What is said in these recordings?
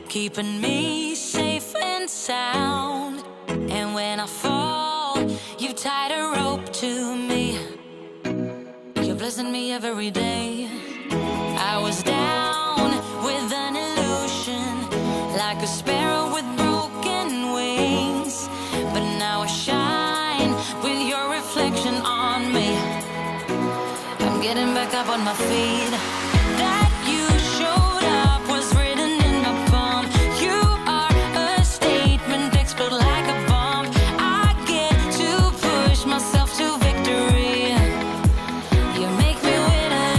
keeping me safe and sound. And when I fall, you tied a rope to me. You're blessing me every day. I was down with an illusion, like a sparrow with broken wings. But now I shine with your reflection on me. I'm getting back up on my feet. That you showed up was written in my palm. You are a statement, explode like a bomb. I get to push myself to victory. You make me winner.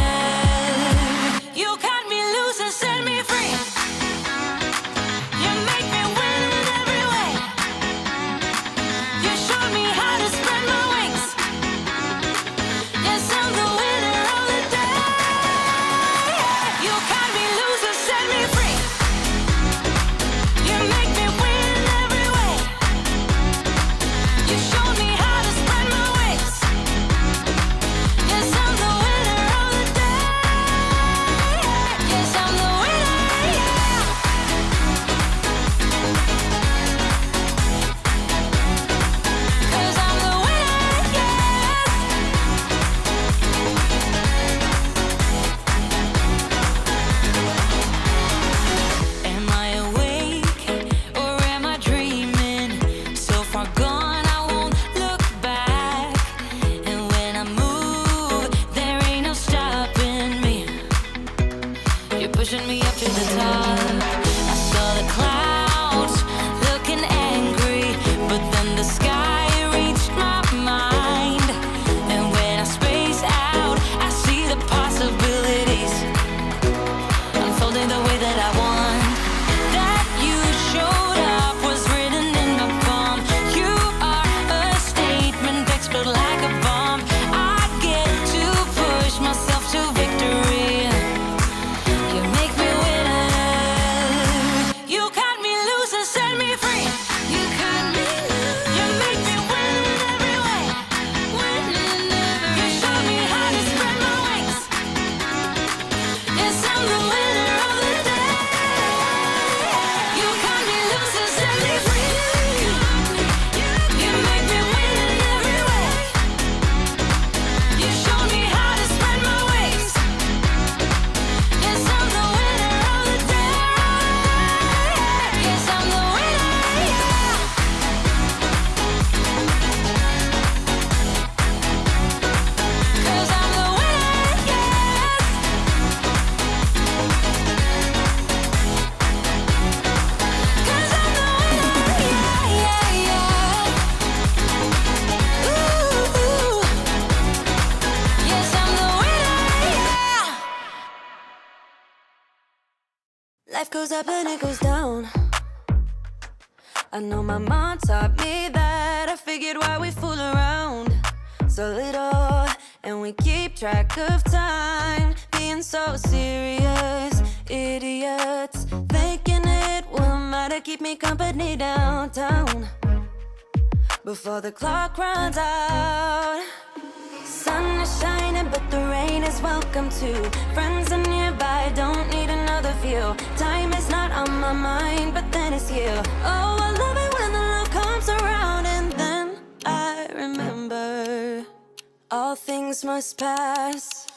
You cut me loose and set me free. You make me win in every way. You showed me how to spread my wings. Yes, I'm the winner of the day. You cut me loose and set me free. You make me win in every way. You showed me how to spread my wings. Yes, I'm the winner of the day. Yes, I'm the winner, yeah. 'Cause I'm the winner, yes. Am I awake or am I dreaming? So far gone, I won't look back. And when I move, there ain't no stopping me. You're pushing me up to the top. I saw the clouds looking angry, but then the sky reached my mind. And when I space out, I see the possibilities unfolding the way that I want. That you showed up was written in my palm. You are a statement, explode like a bomb. I get to push myself to victory. You make me winner. You cut me loose and set me free. You cut me loose. You make me win in every way. Win in every way. You showed me how to spread my wings. Yes, I'm the winner of the day. You cut me loose and set me free. You make me win in every way. You showed me how to spread my wings. Yes, I'm the winner of the day. Yes, I'm the winner, yeah. 'Cause I'm the winner, yes. 'Cause I'm the winner, yeah, yeah, yeah. Ooh, yes, I'm the winner, yeah. Life goes up and it goes down. I know my mom taught me that. I figured why we fool around so little, and we keep track of time, being so serious. Idiots thinking it will matter, keep me company downtown before the clock runs out. Sun is shining, but the rain is welcome too. Friends are nearby, don't need another view. Time is not on my mind, but then it's you. Oh, I love it when the love comes around, and then I remember all things must pass.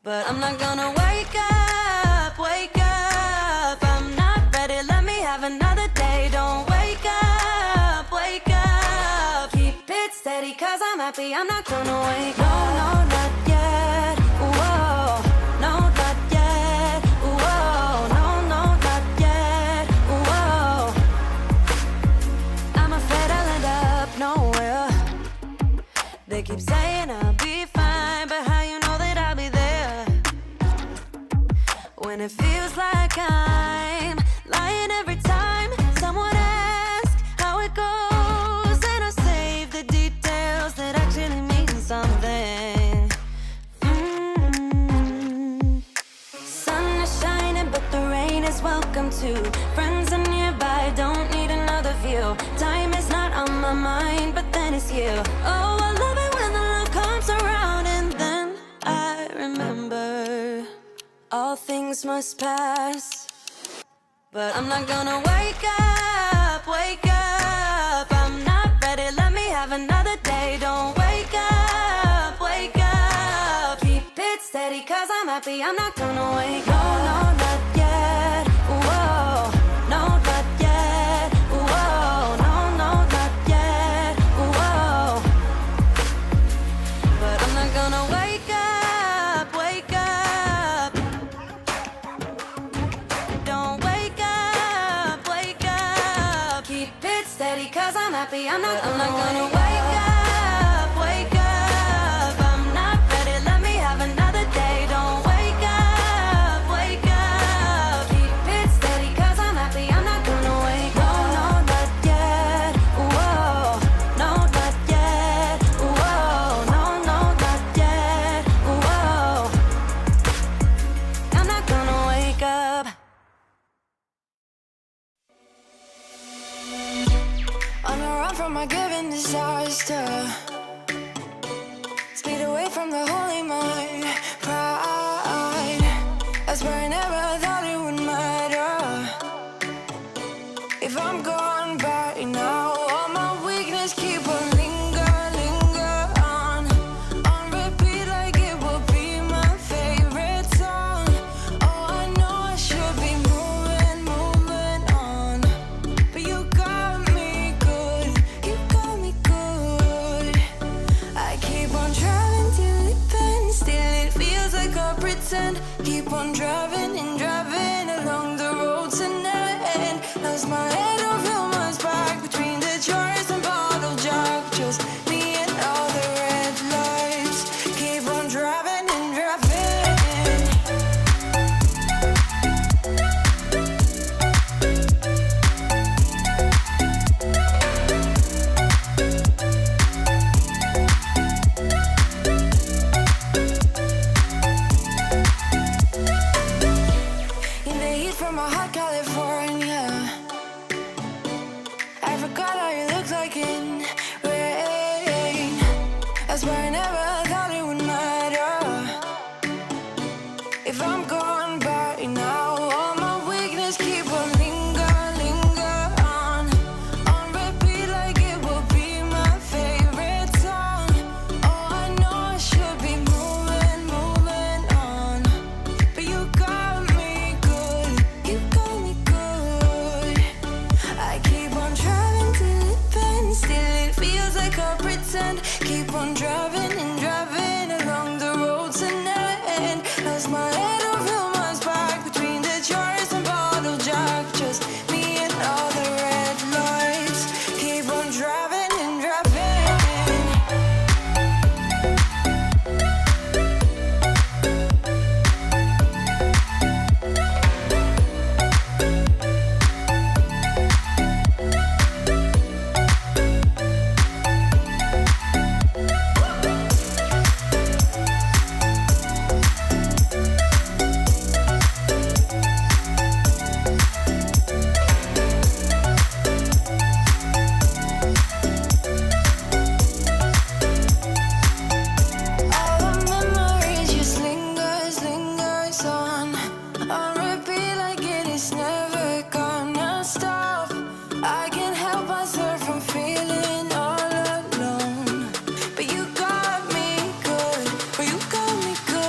But I'm not gonna wake up, wake up. I'm not ready, let me have another day. Don't wake up, wake up. Keep it steady, 'cause I'm happy, I'm not gonna wake up. No, no, not yet. Whoa, no, not yet. Whoa, no, no, not yet. Whoa, I'm afraid I'll end up nowhere. They keep saying I'll be fine, but how you know that I'll be there when it feels like I'm lying every time someone asks how it goes, and I save the details that actually mean something. Sun is shining, but the rain is welcome too. Friends are nearby, don't need another view. Time is not on my mind, but then it's you. Oh, I love it when the love comes around, and then I remember all things must pass. But I'm not gonna wake up, wake up. I'm not ready, let me have another day. Don't wake up, wake up. Keep it steady, cause I'm happy, I'm not gonna wake up. No, no, not yet, whoa. No, not yet, whoa. No, no, not yet, whoa. But I'm not gonna wake up, wake up. Don't wake up, wake up. Keep it steady, cause I'm happy, I'm not gonna wake up, wake up. I'm not ready, let me have another day. Don't wake up, wake up. Keep it steady, cause I'm happy, I'm not gonna wake up. No, no, not yet, whoa. No, not yet, whoa. No, no, not yet, whoa. I'm not gonna wake up. On the run from my given disaster, speed away from the holy mind, pride. That's where I never thought it would matter. If I'm gone by now, all my weakness keep on linger on repeat like it will be my favorite song. Oh, I know I should be moving on, but you got me good, you got me good. I keep on driving till it bends, still it feels like I pretend. Keep on driving and driving along the road to end. Lost my head over my back between the jars and bottle jack. Just me and all the red lights. Keep on driving and driving. In the heat from my hot California, I forgot how you look like in rain. That's why I never thought it would matter. If I'm gone by now, all my weakness keep on linger on repeat like it will be my favorite song. Oh, I know I should be moving on, but you got me good, you got me good. I keep on driving till it bends, still it feels like I pretend. Keep on driving and driving along the road to end. Lost my head over my back between the jars and bottle jack. Just me and all the red lights. Keep on driving and driving. All the memories just lingers on repeat like it is never gonna stop. I can't help myself from feeling all alone, but you got me good, but you got me good.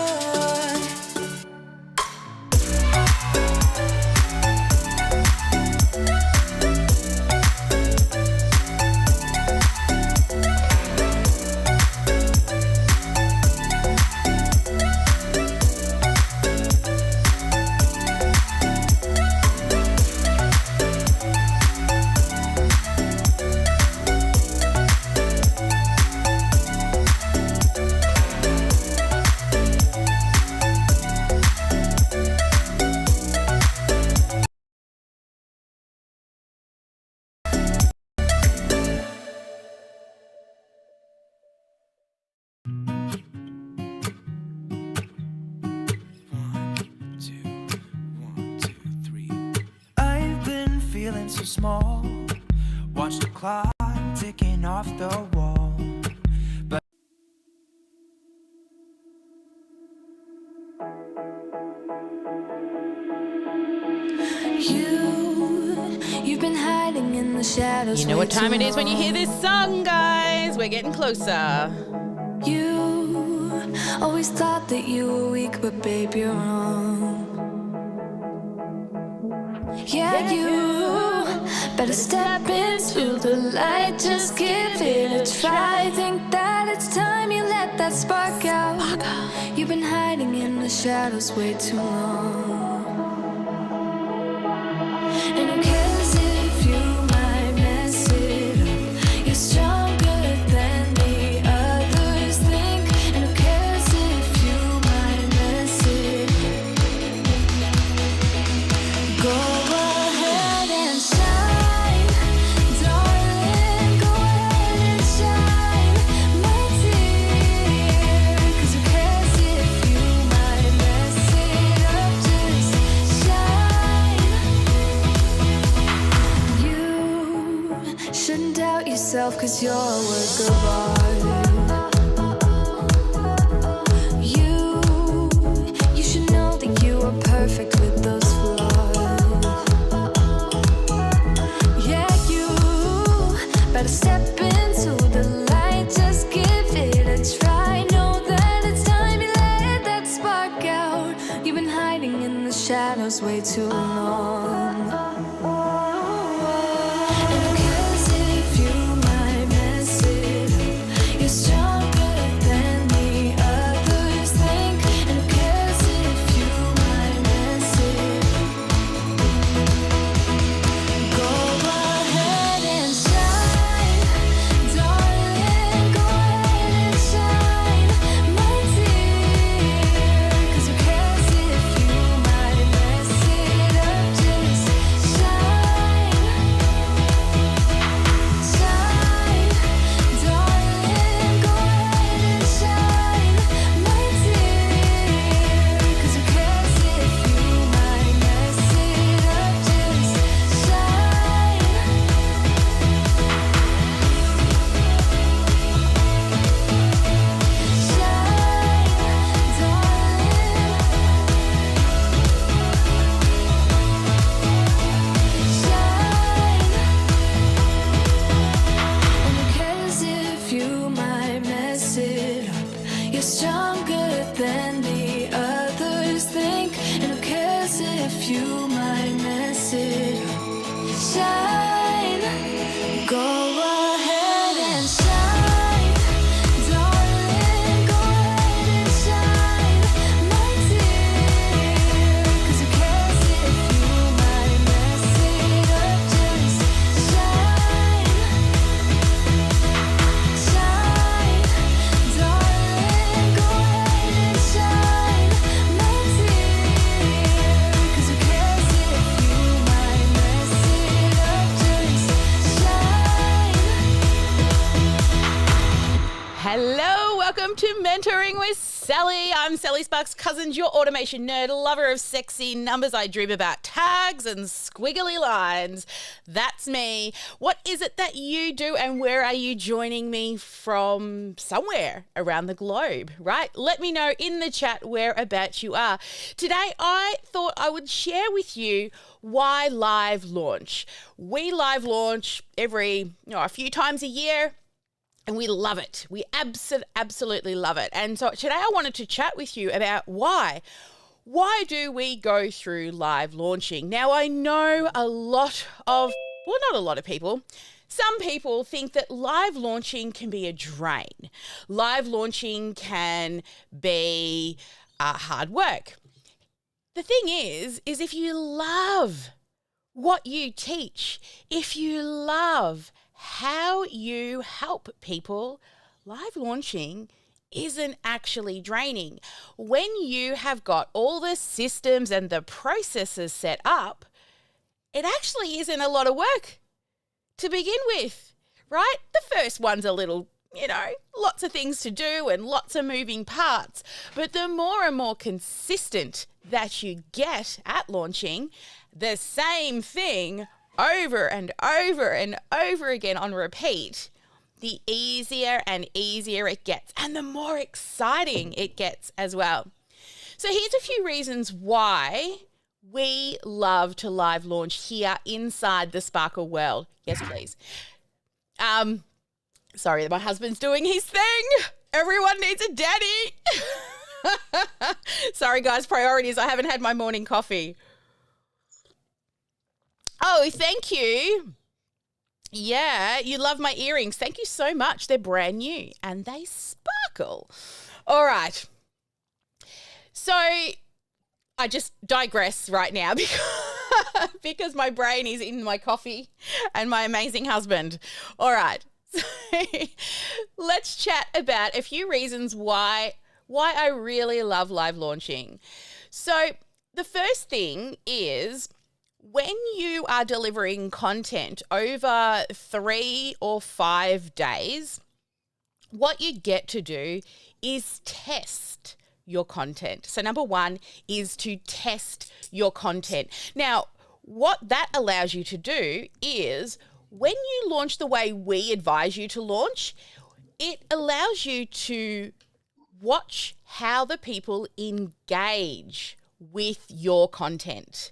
I've been feeling so small. Watch the clock ticking off the wall. But You been hiding in the shadows. You know what time it is when you hear this song, guys. We're getting closer. You always thought that you were weak, but babe, you're wrong. Yeah, you better step into the light. Just give it a try. Think that it's time you let that spark out. You've been hiding in the shadows way too long. And who cares if you might mess it up? You're stronger than the others think. And who cares if you might mess it up? Go ahead and shine, darling. Go ahead and shine, my dear. 'Cause who cares if you might mess it up? Just shine. You shouldn't doubt yourself, 'cause you're a work of art. You should know that you are perfect with those flaws. Yeah, you better step into the light. Just give it a try. Know that it's time you let that spark out. You've been hiding in the shadows way too long. And who cares if you might mess it up? You're stronger than the others think. And who cares if you might mess it up? Go ahead and shine, darling. Go ahead and shine, my dear. 'Cause who cares if you might mess it up? Just shine, shine, darling. Go ahead and shine, my dear. 'Cause who cares if you might mess it up? Just shine. And who cares if you might mess it up? You're stronger than the others think. And who cares if you might mess it up? Shine, go ahead and shine, darling. Go ahead and shine, my dear. 'Cause who cares if you might mess it up? Just shine, shine, darling. Go ahead and shine, my dear. 'Cause who cares if you might mess it up? Just shine. Hello, welcome to Mentoring with Sally. I'm Sally Sparks Cousins, your automation nerd, lover of sexy numbers. I dream about tags and squiggly lines. That's me. What is it that you do, and where are you joining me from? Somewhere around the globe, right? Let me know in the chat whereabouts you are. Today, I thought I would share with you why live launch. We live launch a few times a year. And we love it. We absolutely love it. And so today I wanted to chat with you about why. Why do we go through live launching? Now, I know not a lot of people. Some people think that live launching can be a drain. Live launching can be hard work. The thing is if you love what you teach, if you love how you help people, live launching isn't actually draining. When you have got all the systems and the processes set up, it actually isn't a lot of work to begin with, right? The first one's a little, lots of things to do and lots of moving parts. But the more and more consistent that you get at launching the same thing over and over and over again on repeat, the easier and easier it gets, and the more exciting it gets as well. So here's a few reasons why We love to live launch here inside the Sparkle world. Yes, please. Sorry, my husband's doing his thing. Everyone needs a daddy. Sorry, guys, priorities. I haven't had my morning coffee. Oh, thank you. Yeah, you love my earrings. Thank you so much. They're brand new and they sparkle. All right. So I just digress right now because my brain is in my coffee and my amazing husband. All right. So let's chat about a few reasons why I really love live launching. So the first thing is when you are delivering content over 3 or 5 days, what you get to do is test your content. So number one is to test your content. Now, what that allows you to do is when you launch the way we advise you to launch, it allows you to watch how the people engage with your content.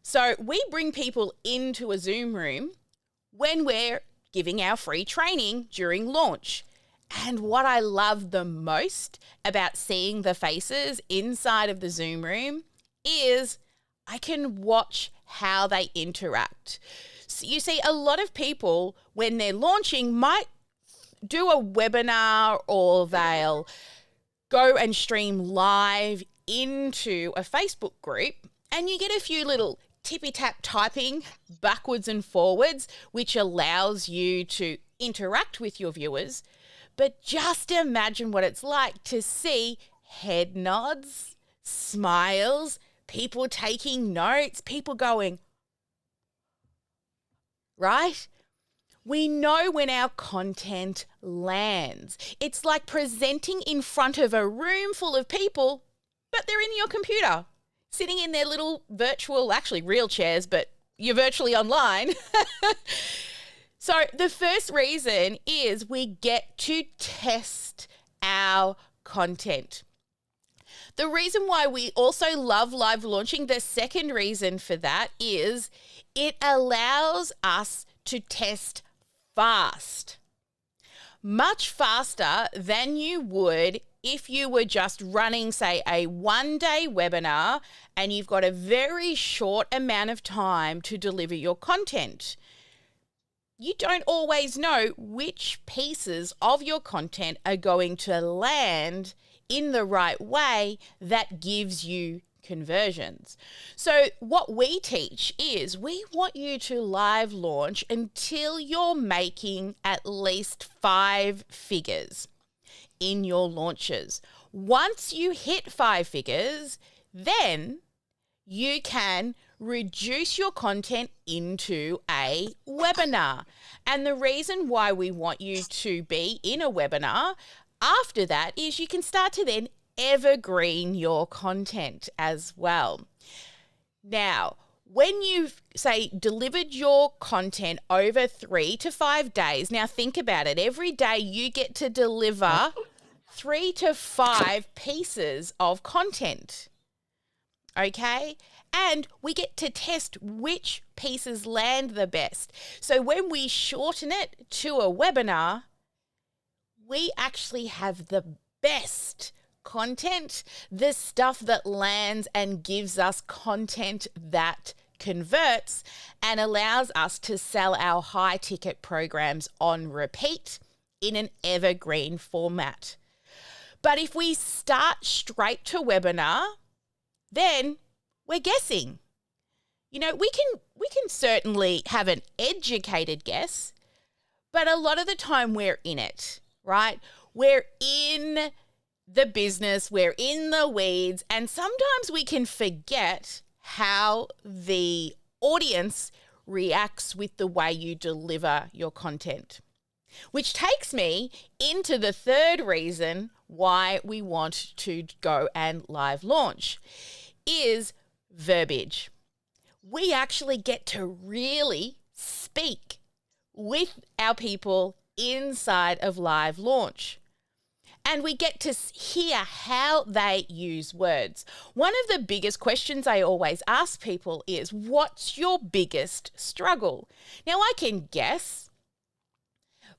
So we bring people into a Zoom room when we're giving our free training during launch. And what I love the most about seeing the faces inside of the Zoom room is I can watch how they interact. So you see, a lot of people, when they're launching, might do a webinar or they'll go and stream live into a Facebook group and you get a few little tippy-tap typing backwards and forwards, which allows you to interact with your viewers. But just imagine what it's like to see head nods, smiles, people taking notes, people going, right? We know when our content lands. It's like presenting in front of a room full of people, but they're in your computer, sitting in their little virtual, actually real chairs, but you're virtually online. So the first reason is we get to test our content. The reason why we also love live launching, the second reason for that is it allows us to test fast. Much faster than you would if you were just running, say, a 1-day webinar and you've got a very short amount of time to deliver your content. You don't always know which pieces of your content are going to land in the right way that gives you conversions. So what we teach is we want you to live launch until you're making at least 5 figures in your launches. Once you hit 5 figures, then you can reduce your content into a webinar. And the reason why we want you to be in a webinar after that is you can start to then evergreen your content as well. Now, when you've, say, delivered your content over 3 to 5 days, now think about it. Every day you get to deliver 3 to 5 pieces of content. Okay? And we get to test which pieces land the best. So when we shorten it to a webinar, we actually have the best content, the stuff that lands and gives us content that converts and allows us to sell our high ticket programs on repeat in an evergreen format. But if we start straight to webinar, then we're guessing. You know, we can certainly have an educated guess, but a lot of the time we're in it, right? We're in the business, we're in the weeds, and sometimes we can forget how the audience reacts with the way you deliver your content. Which takes me into the third reason why we want to go and live launch is verbiage. We actually get to really speak with our people inside of live launch. and we get to hear how they use words. One of the biggest questions I always ask people is, what's your biggest struggle? Now, I can guess,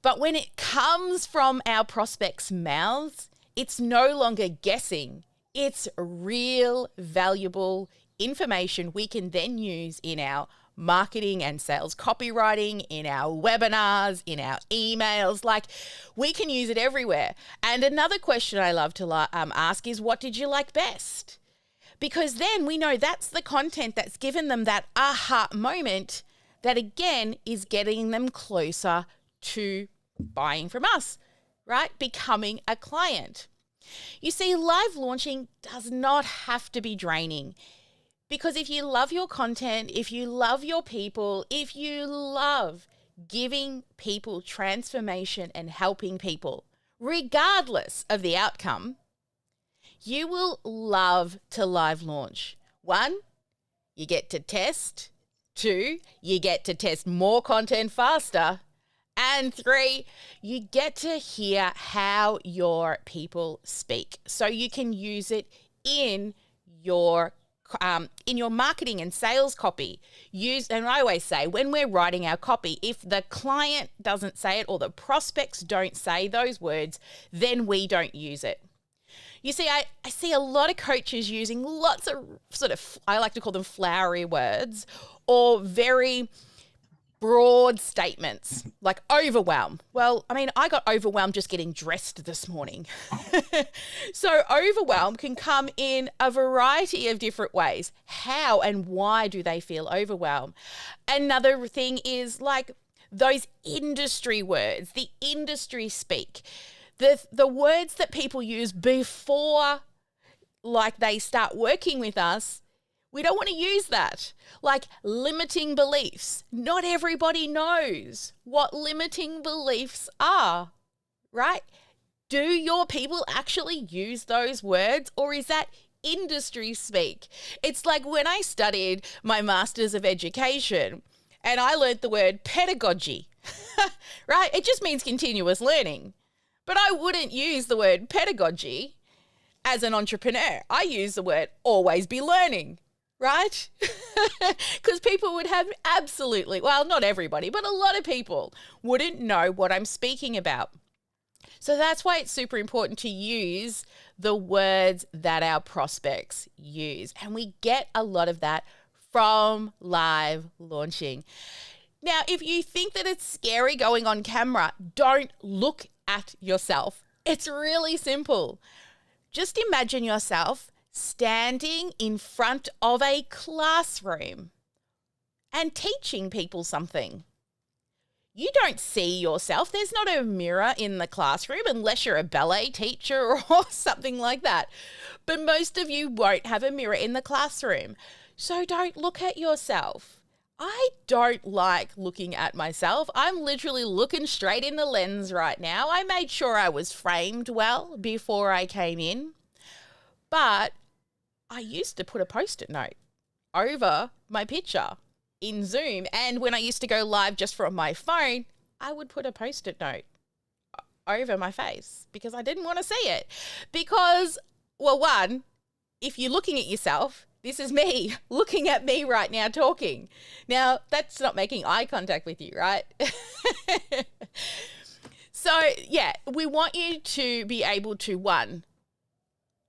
but when it comes from our prospects' mouths, it's no longer guessing. It's real, valuable information we can then use in our marketing and sales copywriting, in our webinars, in our emails. Like, we can use it everywhere. And another question I love to ask is, what did you like best? Because then we know that's the content that's given them that aha moment that, again, is getting them closer to buying from us, right? Becoming a client. You see, live launching does not have to be draining, because if you love your content, if you love your people, if you love giving people transformation and helping people, regardless of the outcome, you will love to live launch. 1, you get to test. 2, you get to test more content faster. And 3, you get to hear how your people speak, so you can use it in your marketing and sales copy. And I always say, when we're writing our copy, if the client doesn't say it or the prospects don't say those words, then we don't use it. You see, I see a lot of coaches using lots of I like to call them flowery words, or very broad statements like overwhelm. Well, I mean, I got overwhelmed just getting dressed this morning. So overwhelm can come in a variety of different ways. How and why do they feel overwhelmed? Another thing is like those industry words, the industry speak, the words that people use before like they start working with us. We don't want to use that. Like limiting beliefs. Not everybody knows what limiting beliefs are, right? Do your people actually use those words, or is that industry speak? It's like when I studied my Masters of Education and I learned the word pedagogy, right? It just means continuous learning. But I wouldn't use the word pedagogy as an entrepreneur. I use the word always be learning. Right? Because people would have absolutely, well, not everybody, but a lot of people wouldn't know what I'm speaking about. So that's why it's super important to use the words that our prospects use. And we get a lot of that from live launching. Now, if you think that it's scary going on camera, don't look at yourself. It's really simple. Just imagine yourself standing in front of a classroom and teaching people something. You don't see yourself. There's not a mirror in the classroom unless you're a ballet teacher or something like that. But most of you won't have a mirror in the classroom. So don't look at yourself. I don't like looking at myself. I'm literally looking straight in the lens right now. I made sure I was framed well before I came in. But I used to put a Post-it note over my picture in Zoom. And when I used to go live just from my phone, I would put a Post-it note over my face because I didn't want to see it. Because, well, 1, if you're looking at yourself, this is me looking at me right now talking. Now, that's not making eye contact with you, right? So, yeah, we want you to be able to, 1,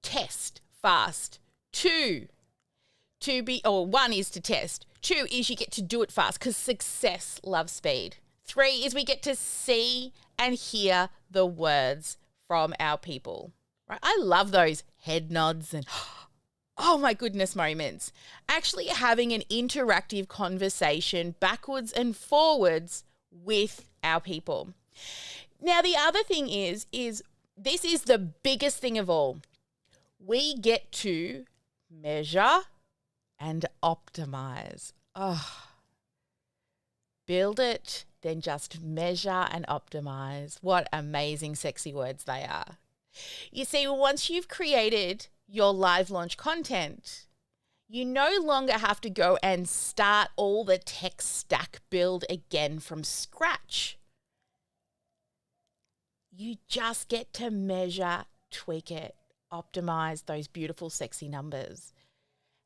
test fast. 2, 1 is to test. 2 is you get to do it fast because success loves speed. 3 is we get to see and hear the words from our people. Right? I love those head nods and oh my goodness moments. Actually having an interactive conversation backwards and forwards with our people. Now, the other thing is this is the biggest thing of all. We get to measure and optimize. Build it, then just measure and optimize. What amazing, sexy words they are. You see, once you've created your live launch content, you no longer have to go and start all the tech stack build again from scratch. You just get to measure tweak it, optimize those beautiful, sexy numbers.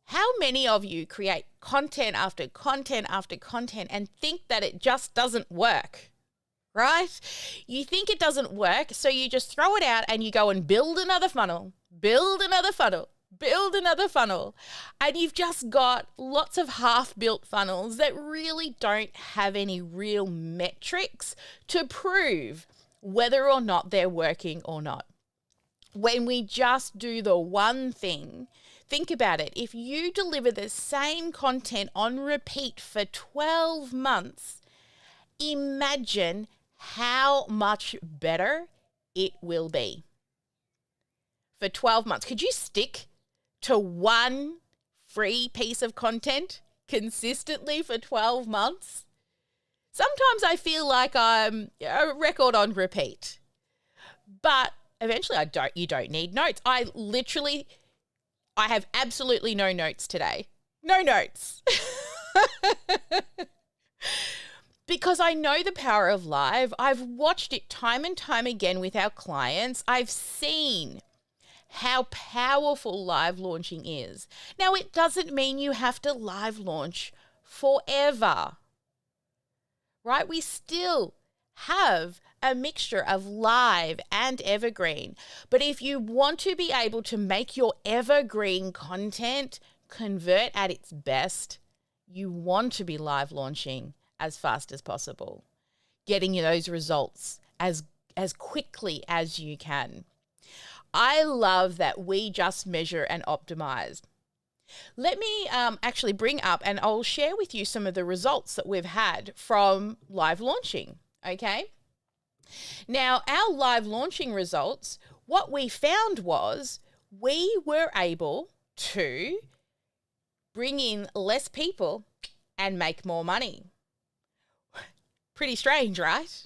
How many of you create content after content after content and think that it just doesn't work, right? You think it doesn't work, so you just throw it out and you go and build another funnel, build another funnel, build another funnel. And you've just got lots of half-built funnels that really don't have any real metrics to prove whether or not they're working or not. When we just do the one thing, think about it. If you deliver the same content on repeat for 12 months, imagine how much better it will be. For 12 months. Could you stick to one free piece of content consistently for 12 months? Sometimes I feel like I'm a record on repeat. But eventually you don't need notes. I have absolutely no notes today. No notes. Because I know the power of live. I've watched it time and time again with our clients. I've seen how powerful live launching is. Now, it doesn't mean you have to live launch forever, right? We still have a mixture of live and evergreen. But if you want to be able to make your evergreen content convert at its best, you want to be live launching as fast as possible, getting you those results as quickly as you can. I love that we just measure and optimize. Let me actually bring up and I'll share with you some of the results that we've had from live launching, okay? Now, our live launching results, what we found was we were able to bring in less people and make more money. Pretty strange, right?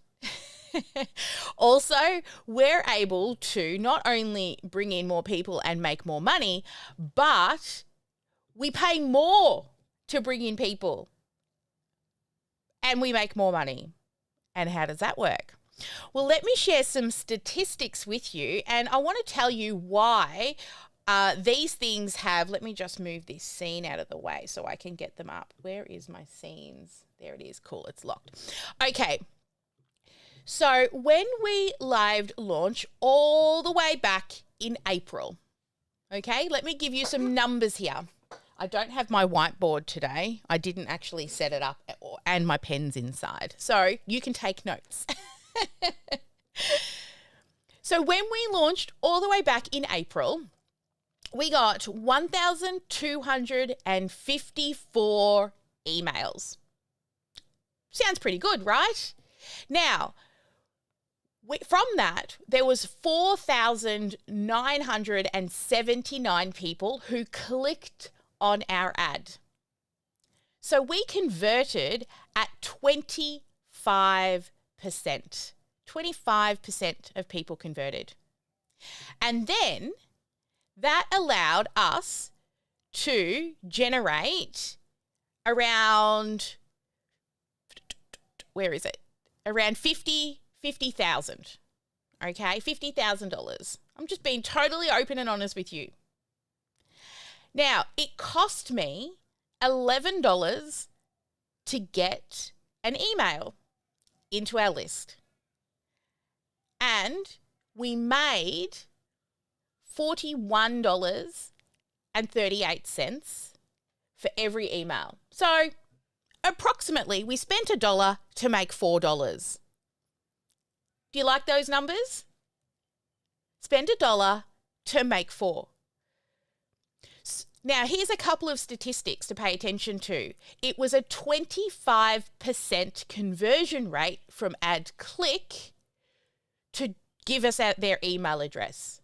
Also, we're able to not only bring in more people and make more money, but we pay more to bring in people and we make more money. And how does that work? Well, let me share some statistics with you, and I want to tell you why these things have, let me just move this scene out of the way so I can get them up. Where is my scenes? There it is. Cool. It's locked. Okay. So when we live launch all the way back in April, okay, let me give you some numbers here. I don't have my whiteboard today. I didn't actually set it up and my pen's inside. So you can take notes. So when we launched all the way back in April, we got 1,254 emails. Sounds pretty good, right? Now, from that, there was 4,979 people who clicked on our ad. So we converted at 25%. 25% of people converted. And then that allowed us to generate around, where is it? Around $50,000. Okay, $50,000. I'm just being totally open and honest with you. Now, it cost me $11 to get an email into our list. And we made $41.38 for every email. So approximately we spent $1 to make $4. Do you like those numbers? Spend $1 to make $4. Now, here's a couple of statistics to pay attention to. It was a 25% conversion rate from ad click to give us out their email address.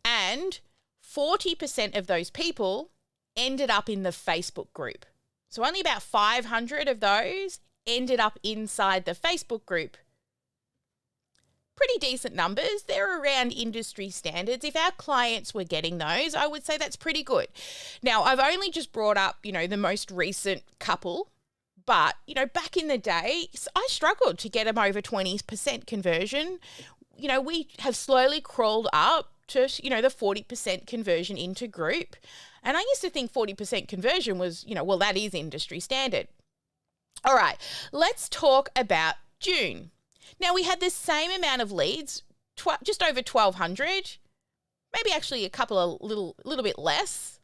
And 40% of those people ended up in the Facebook group. So only about 500 of those ended up inside the Facebook group. Pretty decent numbers. They're around industry standards. If our clients were getting those, I would say that's pretty good. Now, I've only just brought up, the most recent couple, but, back in the day, I struggled to get them over 20% conversion. we have slowly crawled up to, the 40% conversion into group. And I used to think 40% conversion was, well, that is industry standard. All right, let's talk about June. Now, we had the same amount of leads, just over 1,200, maybe actually a couple of little bit less.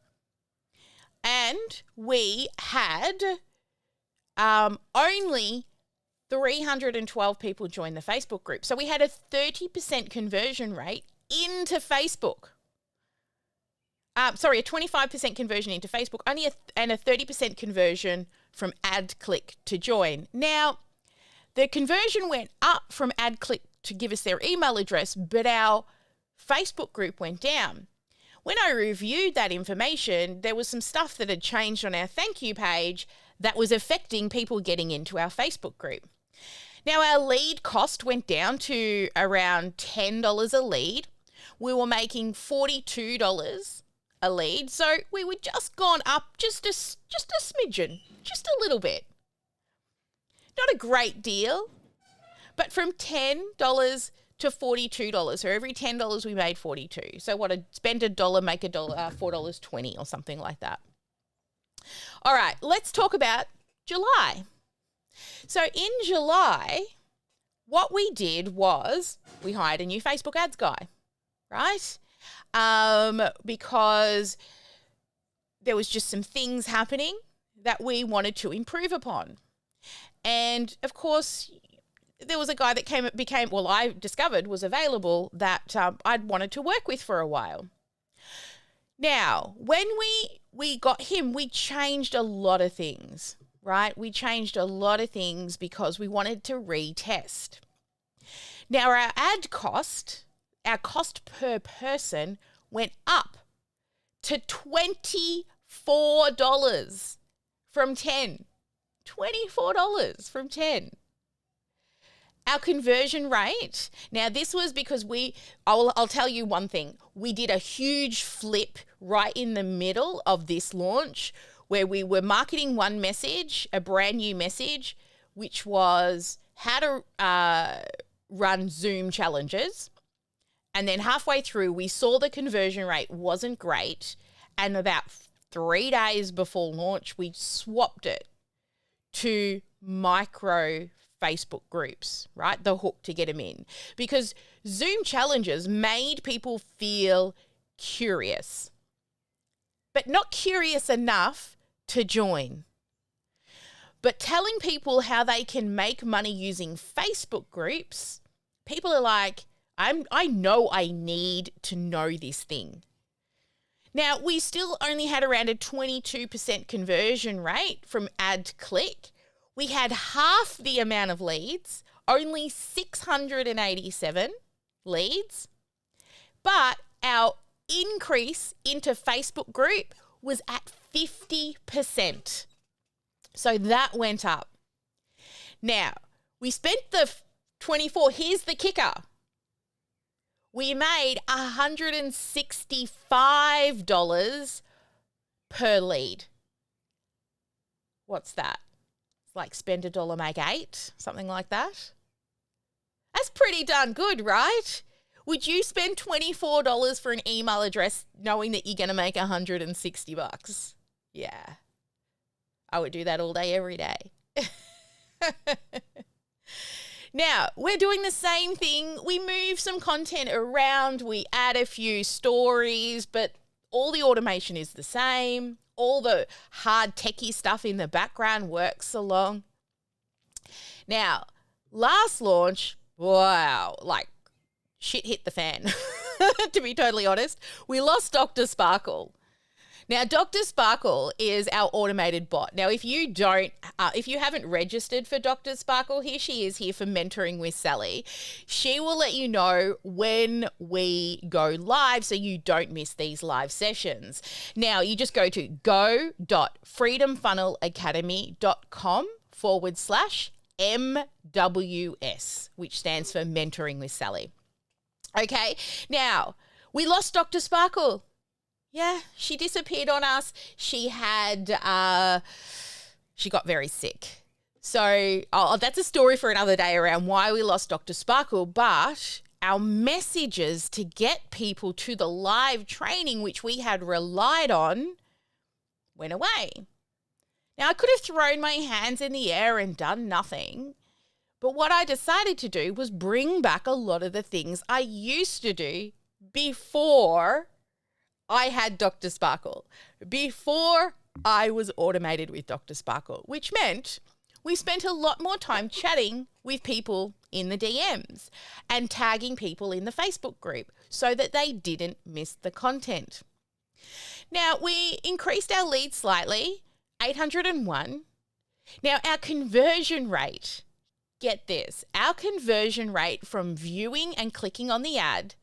And we had only 312 people join the Facebook group. So we had a 30% conversion rate into Facebook. A 25% conversion into Facebook, and a 30% conversion from ad click to join. Now, the conversion went up from ad click to give us their email address, but our Facebook group went down. When I reviewed that information, there was some stuff that had changed on our thank you page that was affecting people getting into our Facebook group. Now, our lead cost went down to around $10 a lead. We were making $42 a lead, so we were just gone up just a smidgen, just a little bit. Not a great deal, but from $10 to $42. So every $10 we made $42. So spend $1, make $4.20 or something like that. All right, let's talk about July. So in July, what we did was we hired a new Facebook ads guy, right? Because there was just some things happening that we wanted to improve upon. And of course, there was a guy that I discovered was available that I'd wanted to work with for a while. Now, when we got him, we changed a lot of things, right? We changed a lot of things because we wanted to retest. Now, our cost per person went up to $24 from $10. $24 from $10. Our conversion rate, now this was because I'll tell you one thing, we did a huge flip right in the middle of this launch where we were marketing one message, a brand new message, which was how to run Zoom challenges. And then halfway through, we saw the conversion rate wasn't great. And about 3 days before launch, we swapped it to micro Facebook groups, right? The hook to get them in. Because Zoom challenges made people feel curious, but not curious enough to join. But telling people how they can make money using Facebook groups, people are like, I know I need to know this thing. Now, we still only had around a 22% conversion rate from ad click. We had half the amount of leads, only 687 leads, but our increase into Facebook group was at 50%. So that went up. Now, we spent the 24. Here's the kicker. We made $165 per lead. What's that? It's like spend $1, make $8, something like that. That's pretty darn good, right? Would you spend $24 for an email address knowing that you're going to make $160? Yeah. I would do that all day, every day. Now, we're doing the same thing. We move some content around. We add a few stories, but all the automation is the same. All the hard techie stuff in the background works along. Now, last launch, wow, like shit hit the fan, to be totally honest. We lost Dr. Sparkle. Now, Dr. Sparkle is our automated bot. Now, if you haven't registered for Dr. Sparkle, here she is here for Mentoring with Sally. She will let you know when we go live so you don't miss these live sessions. Now, you just go to go.freedomfunnelacademy.com/MWS, which stands for Mentoring with Sally. Okay, now, we lost Dr. Sparkle. Yeah, she disappeared on us. She got very sick. So that's a story for another day around why we lost Dr. Sparkle. But our messages to get people to the live training, which we had relied on, went away. Now, I could have thrown my hands in the air and done nothing, but what I decided to do was bring back a lot of the things I used to do before I had Dr. Sparkle, before I was automated with Dr. Sparkle, which meant we spent a lot more time chatting with people in the DMs and tagging people in the Facebook group so that they didn't miss the content. Now, we increased our lead slightly, 801. Now, our conversion rate, get this, our conversion rate from viewing and clicking on the ad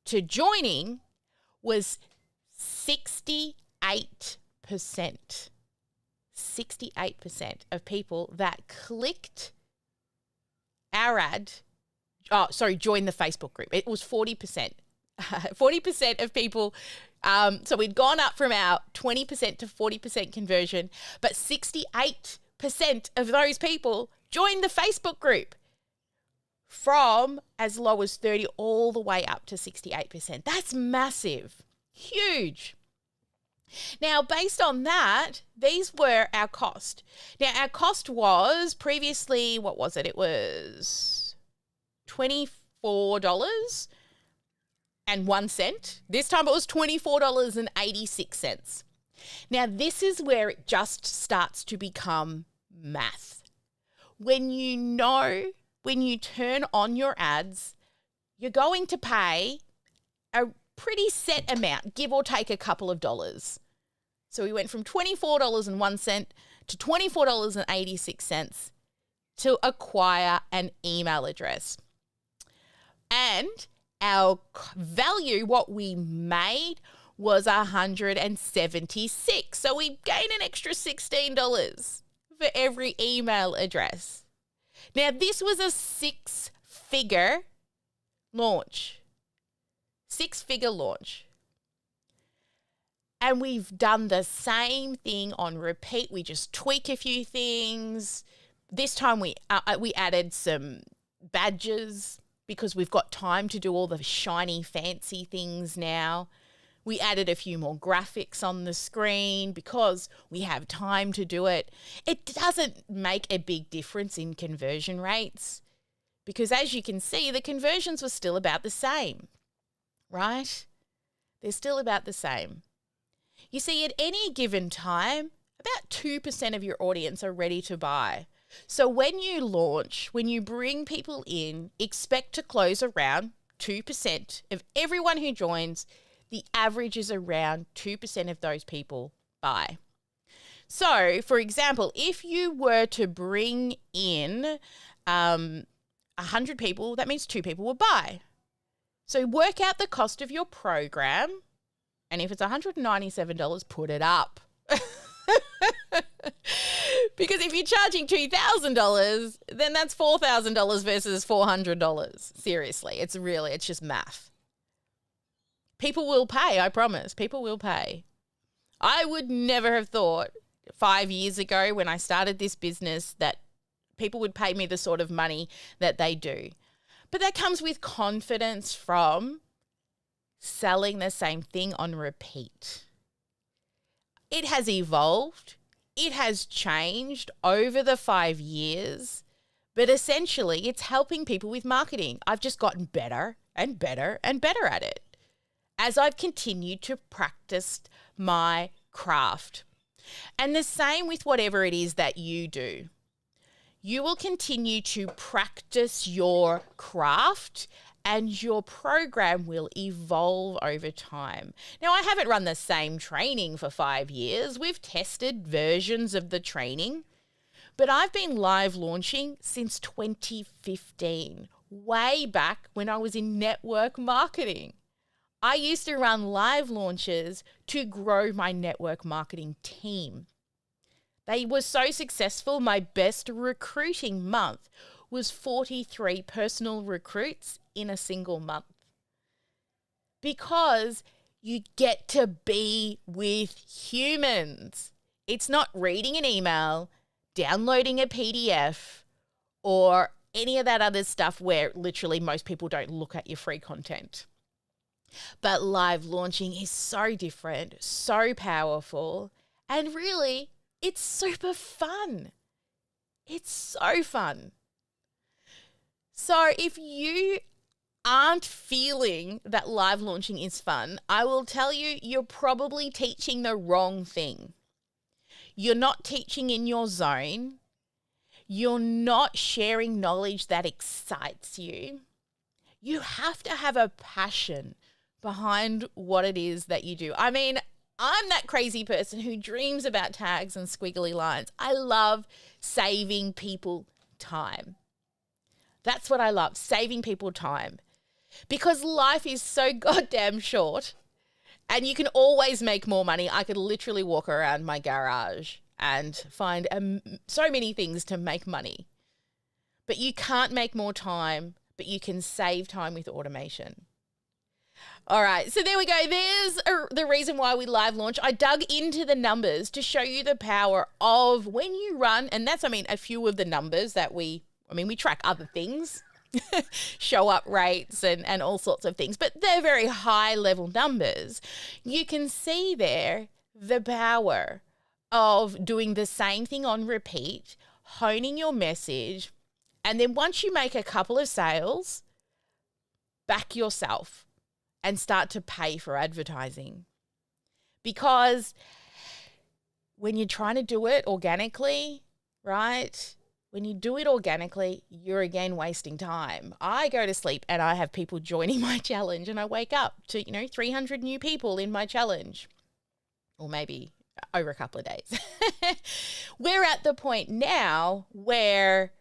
to joining was 68%. 68% of people that clicked our ad, joined the Facebook group. It was 40%. 40% of people, so we'd gone up from our 20% to 40% conversion, but 68% of those people joined the Facebook group from as low as 30 all the way up to 68%. That's massive, huge. Now, based on that, these were our cost. Now, our cost was previously, what was it? It was $24.01. This time it was $24.86. Now, this is where it just starts to become math. When you turn on your ads, you're going to pay a pretty set amount, give or take a couple of dollars. So we went from $24.01 to $24.86 to acquire an email address. And our value, what we made, was $176. So we gained an extra $16 for every email address. Now, this was a six-figure launch. Six-figure launch. And we've done the same thing on repeat. We just tweak a few things. This time we added some badges because we've got time to do all the shiny, fancy things now. We added a few more graphics on the screen because we have time to do it. It doesn't make a big difference in conversion rates because, as you can see, the conversions were still about the same, right? They're still about the same. You see, at any given time, about 2% of your audience are ready to buy. So when you launch, when you bring people in, expect to close around 2% of everyone who joins. The average is around 2% of those people buy. So, for example, if you were to bring in 100 people, that means 2 people will buy. So work out the cost of your program. And if it's $197, put it up. Because if you're charging $2,000, then that's $4,000 versus $400. Seriously, it's just math. People will pay, I promise. People will pay. I would never have thought 5 years ago when I started this business that people would pay me the sort of money that they do. But that comes with confidence from selling the same thing on repeat. It has evolved. It has changed over the 5 years, but essentially it's helping people with marketing. I've just gotten better and better and better at it as I've continued to practice my craft. And the same with whatever it is that you do. You will continue to practice your craft and your program will evolve over time. Now, I haven't run the same training for 5 years. We've tested versions of the training, but I've been live launching since 2015, way back when I was in network marketing. I used to run live launches to grow my network marketing team. They were so successful, my best recruiting month was 43 personal recruits in a single month. Because you get to be with humans. It's not reading an email, downloading a PDF, or any of that other stuff where literally most people don't look at your free content. But live launching is so different, so powerful, and really, it's super fun. It's so fun. So if you aren't feeling that live launching is fun, I will tell you, you're probably teaching the wrong thing. You're not teaching in your zone. You're not sharing knowledge that excites you. You have to have a passion behind what it is that you do. I mean, I'm that crazy person who dreams about tags and squiggly lines. I love saving people time. That's what I love, saving people time. Because life is so goddamn short and you can always make more money. I could literally walk around my garage and find so many things to make money. But you can't make more time, but you can save time with automation. All right, so there we go. There's the reason why we live launch. I dug into the numbers to show you the power of when you run, and that's, a few of the numbers that we track other things, show up rates and all sorts of things, but they're very high level numbers. You can see there the power of doing the same thing on repeat, honing your message, and then once you make a couple of sales, back yourself and start to pay for advertising. Because when you're trying to do it organically, right? When you do it organically, you're again wasting time. I go to sleep and I have people joining my challenge and I wake up to, 300 new people in my challenge. Or maybe over a couple of days. We're at the point now where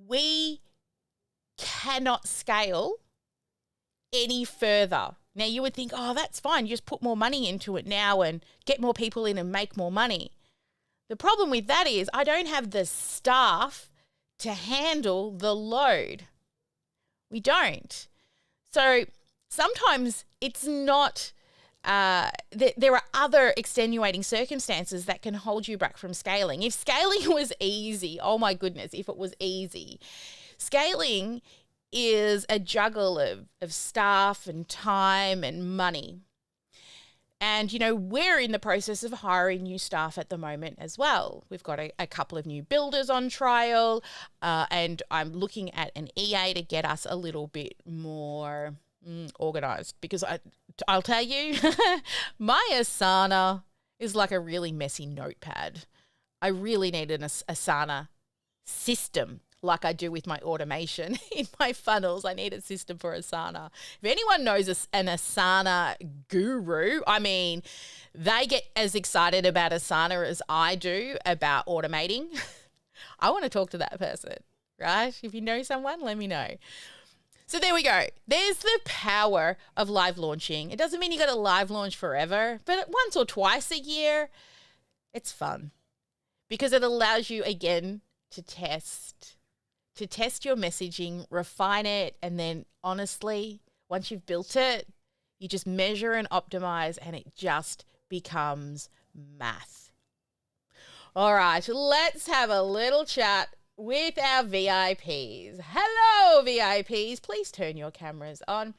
we cannot scale any further. Now, you would think, oh, that's fine. You just put more money into it now and get more people in and make more money. The problem with that is I don't have the staff to handle the load. We don't. So sometimes it's not, there are other extenuating circumstances that can hold you back from scaling. If scaling was easy, oh my goodness, if it was easy. Scaling is a juggle of staff and time and money. And, we're in the process of hiring new staff at the moment as well. We've got a couple of new builders on trial, and I'm looking at an EA to get us a little bit more organised, because I'll tell you, my Asana is like a really messy notepad. I really need an Asana system like I do with my automation in my funnels. I need a system for Asana. If anyone knows an Asana guru, they get as excited about Asana as I do about automating. I want to talk to that person, right? If you know someone, let me know. So there we go. There's the power of live launching. It doesn't mean you got to live launch forever, but once or twice a year, it's fun because it allows you, again, to test your messaging, refine it, and then honestly, once you've built it, you just measure and optimize and it just becomes math. All right, let's have a little chat with our VIPs. Hello, VIPs. Please turn your cameras on.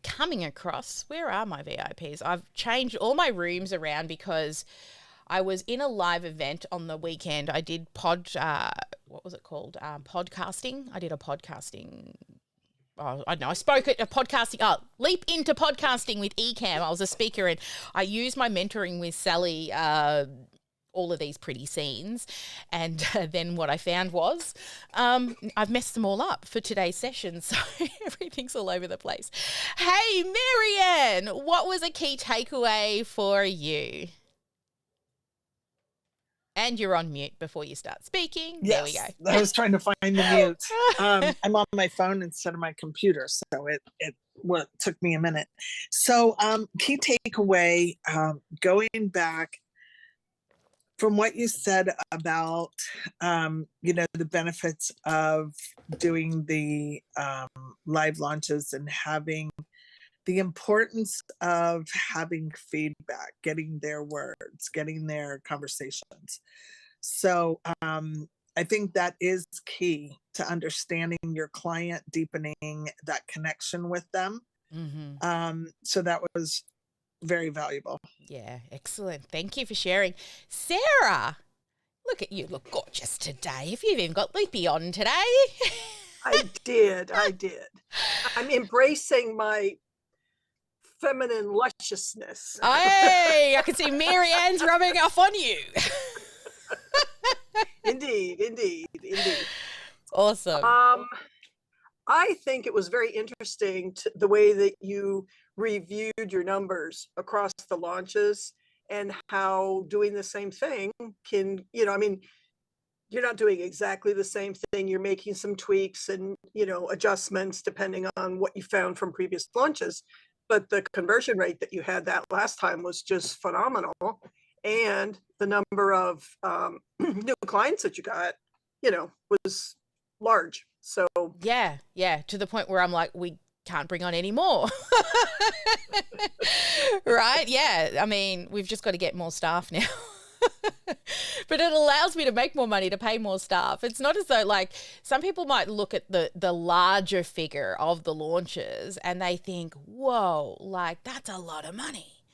Coming across, where are my VIPs? I've changed all my rooms around because I was in a live event on the weekend. I did what was it called? Podcasting. I did a podcasting. Oh, I don't know. I spoke at a podcasting. Leap into podcasting with Ecamm. I was a speaker and I used my mentoring with Sally. All of these pretty scenes. And then what I found was I've messed them all up for today's session. So everything's all over the place. Hey, Marianne, what was a key takeaway for you? And you're on mute before you start speaking. Yes, there we go. I was trying to find the mute. I'm on my phone instead of my computer, so it took me a minute. So key takeaway, going back from what you said about, the benefits of doing the live launches and having the importance of having feedback, getting their words, getting their conversations. So I think that is key to understanding your client, deepening that connection with them. So that was very valuable. Yeah, excellent. Thank you for sharing. Sarah, look at you, look gorgeous today. If you've even got Leapy on today. I did. I'm embracing my feminine lusciousness. Hey, I can see Mary Ann's rubbing off on you. Indeed. Awesome. I think it was very interesting the way that you reviewed your numbers across the launches and how doing the same thing can, you're not doing exactly the same thing. You're making some tweaks and, adjustments depending on what you found from previous launches. But the conversion rate that you had that last time was just phenomenal. And the number of new clients that you got, was large. So yeah, to the point where I'm like, we can't bring on any more. Right? Yeah. I mean, we've just got to get more staff now. But it allows me to make more money to pay more staff. It's not as though, like, some people might look at the larger figure of the launches and they think, whoa, like, that's a lot of money.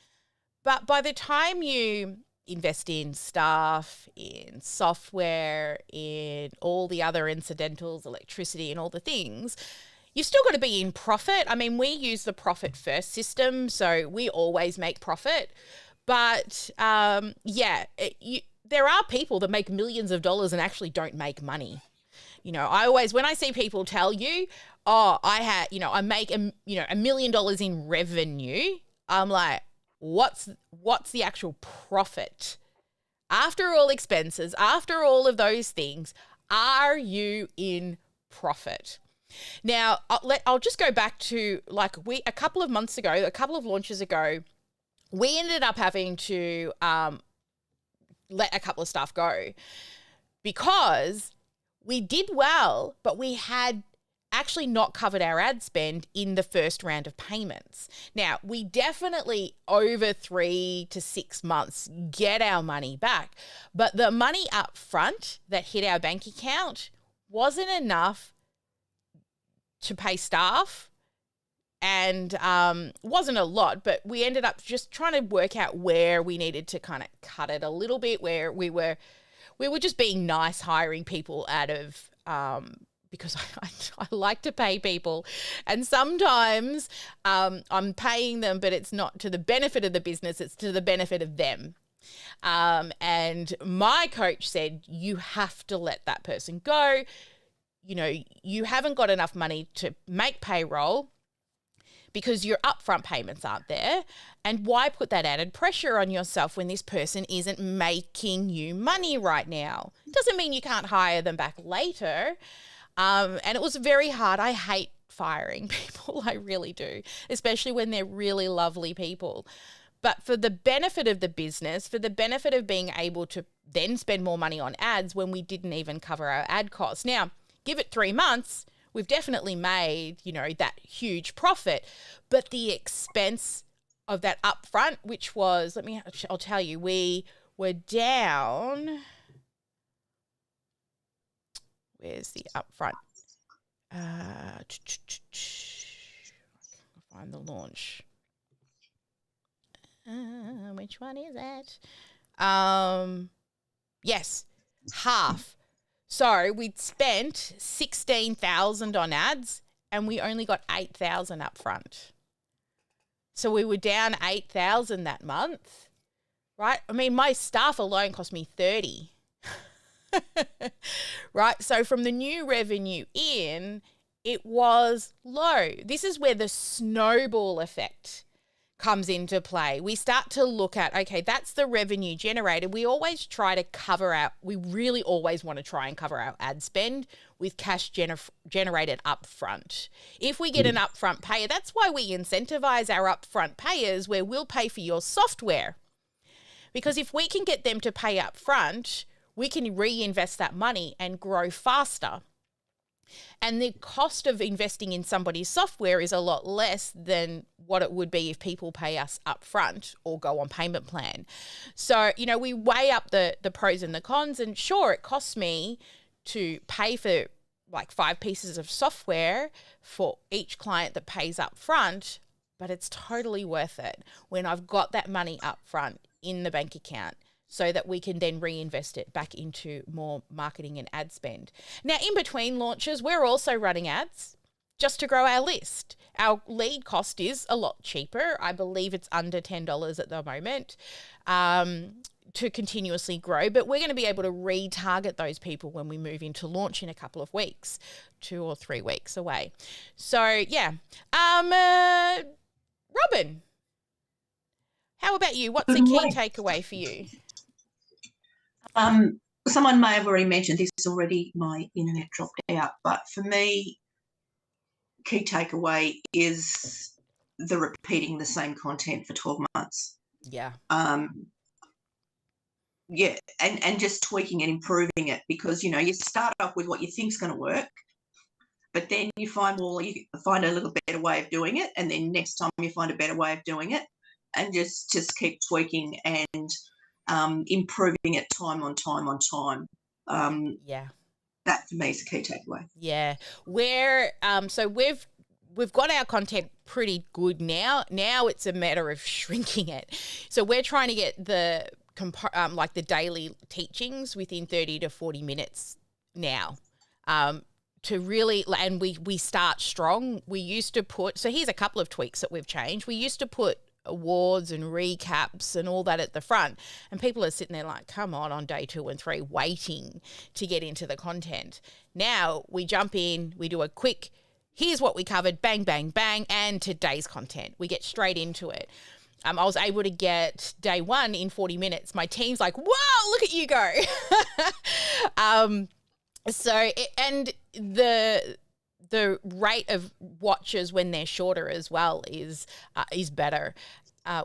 But by the time you invest in staff, in software, in all the other incidentals, electricity and all the things, you've still got to be in profit. I mean, we use the profit first system, so we always make profit. But there are people that make millions of dollars and actually don't make money. I always, when I see people tell you, oh, I make $1 million in revenue, I'm like, what's the actual profit? After all expenses, after all of those things, are you in profit? Now, I'll just go back to, like, a couple of launches ago, we ended up having to let a couple of staff go because we did well, but we had actually not covered our ad spend in the first round of payments. Now, we definitely over 3 to 6 months get our money back, but the money up front that hit our bank account wasn't enough to pay staff. And wasn't a lot, but we ended up just trying to work out where we needed to kind of cut it a little bit, where we were just being nice, hiring people out of because I like to pay people, and sometimes I'm paying them, but it's not to the benefit of the business; it's to the benefit of them. And my coach said, you have to let that person go. You haven't got enough money to make payroll, because your upfront payments aren't there. And why put that added pressure on yourself when this person isn't making you money right now? Doesn't mean you can't hire them back later. And it was very hard. I hate firing people. I really do, especially when they're really lovely people. But for the benefit of the business, for the benefit of being able to then spend more money on ads when we didn't even cover our ad costs. Now, give it 3 months, we've definitely made, that huge profit, but the expense of that upfront, which was, I'll tell you, we were down. Where's the upfront? Find the launch. Which one is that? Yes, half. So we'd spent $16,000 on ads and we only got $8,000 up front. So we were down $8,000 that month, right? I mean, my staff alone cost me $30,000, right? So from the new revenue in, it was low. This is where the snowball effect comes into play. We start to look at, okay, that's the revenue generated. We always try to we really always want to try and cover our ad spend with cash generated upfront. If we get an upfront payer, that's why we incentivize our upfront payers, where we'll pay for your software. Because if we can get them to pay upfront, we can reinvest that money and grow faster. And the cost of investing in somebody's software is a lot less than what it would be if people pay us up front or go on payment plan. So, we weigh up the pros and the cons, and sure, it costs me to pay for like 5 pieces of software for each client that pays up front, but it's totally worth it when I've got that money up front in the bank account so that we can then reinvest it back into more marketing and ad spend. Now, in between launches, we're also running ads just to grow our list. Our lead cost is a lot cheaper. I believe it's under $10 at the moment to continuously grow, but we're going to be able to retarget those people when we move into launch in a couple of weeks, 2 or 3 weeks away. So, yeah. Robin, how about you? What's a key takeaway for you? Someone may have already mentioned this already. My internet dropped out, but for me, key takeaway is the repeating the same content for 12 months. Yeah. Yeah, and just tweaking and improving it, because, you know, you start off with what you think's going to work, but then you find, well, you find a little better way of doing it, and then next time you find a better way of doing it, and just keep tweaking and improving it time on time on time. Yeah. That for me is a key takeaway. Yeah. So we've got our content pretty good now. Now it's a matter of shrinking it. So we're trying to get the like the daily teachings within 30 to 40 minutes now. To really, and we start strong. We used to put, so here's a couple of tweaks that we've changed. We used to put awards and recaps and all that at the front, and people are sitting there like, come on day 2 and 3 waiting to get into the content. Now we jump in, we do a quick, here's what we covered, bang, bang, bang, and today's content. We get straight into it. I was able to get day 1 in 40 minutes. My team's like, wow, look at you go. The rate of watches when they're shorter as well is better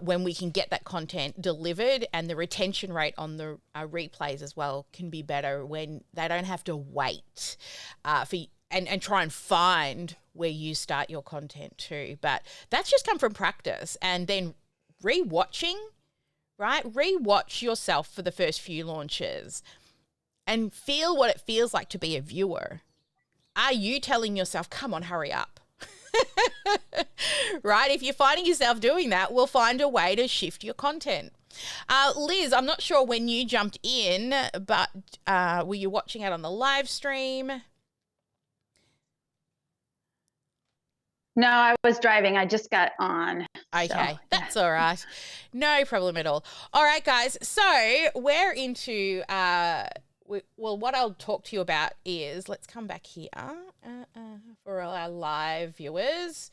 when we can get that content delivered, and the retention rate on the replays as well can be better when they don't have to wait and try and find where you start your content too. But that's just come from practice, and then rewatching, right? Rewatch yourself for the first few launches and feel what it feels like to be a viewer. Are you telling yourself, come on, hurry up? Right? If you're finding yourself doing that, we'll find a way to shift your content. Liz, I'm not sure when you jumped in, but were you watching it on the live stream? No, I was driving. I just got on. Okay, so. That's all right. No problem at all. All right, guys. So we're into... well, what I'll talk to you about is, let's come back here for all our live viewers.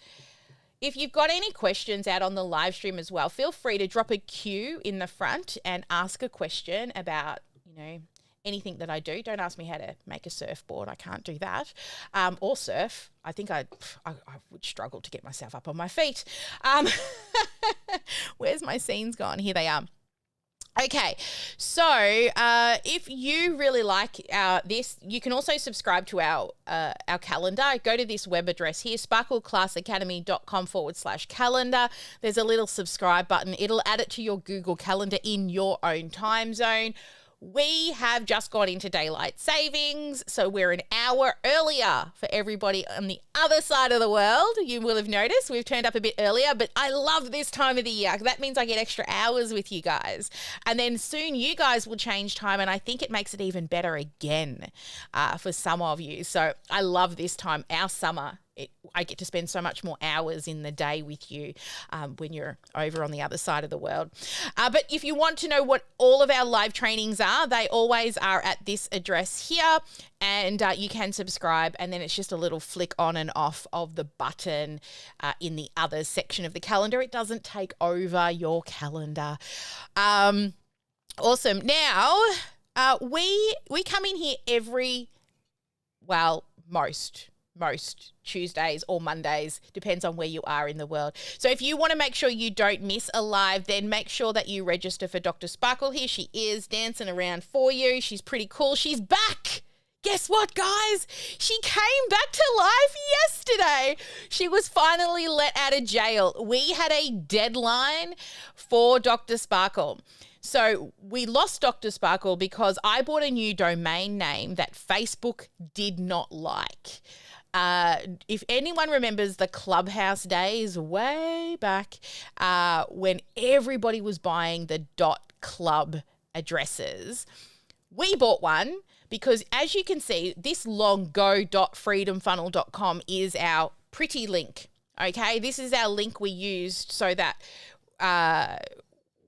If you've got any questions out on the live stream as well, feel free to drop a Q in the front and ask a question about, anything that I do. Don't ask me how to make a surfboard. I can't do that. Or surf. I think I would struggle to get myself up on my feet. Where's my scenes gone? Here they are. Okay, so if you really like this, you can also subscribe to our calendar. Go to this web address here, sparkleclassacademy.com/calendar. There's a little subscribe button. It'll add it to your Google Calendar in your own time zone. We have just gone into daylight savings, so we're an hour earlier for everybody on the other side of the world. You will have noticed we've turned up a bit earlier, but I love this time of the year. That means I get extra hours with you guys. And then soon you guys will change time, and I think it makes it even better again for some of you. So I love this time, our summer. I get to spend so much more hours in the day with you when you're over on the other side of the world. But if you want to know what all of our live trainings are, they always are at this address here, and you can subscribe, and then it's just a little flick on and off of the button in the other section of the calendar. It doesn't take over your calendar. Awesome. Now, we come in here most Tuesdays or Mondays, depends on where you are in the world. So if you want to make sure you don't miss a live, then make sure that you register for Dr. Sparkle here. She is dancing around for you. She's pretty cool. She's back. Guess what, guys? She came back to life yesterday. She was finally let out of jail. We had a deadline for Dr. Sparkle. So we lost Dr. Sparkle because I bought a new domain name that Facebook did not like. If anyone remembers the Clubhouse days way back when everybody was buying the .club addresses, we bought one because, as you can see, this long go.freedomfunnel.com is our pretty link, okay? This is our link we used so that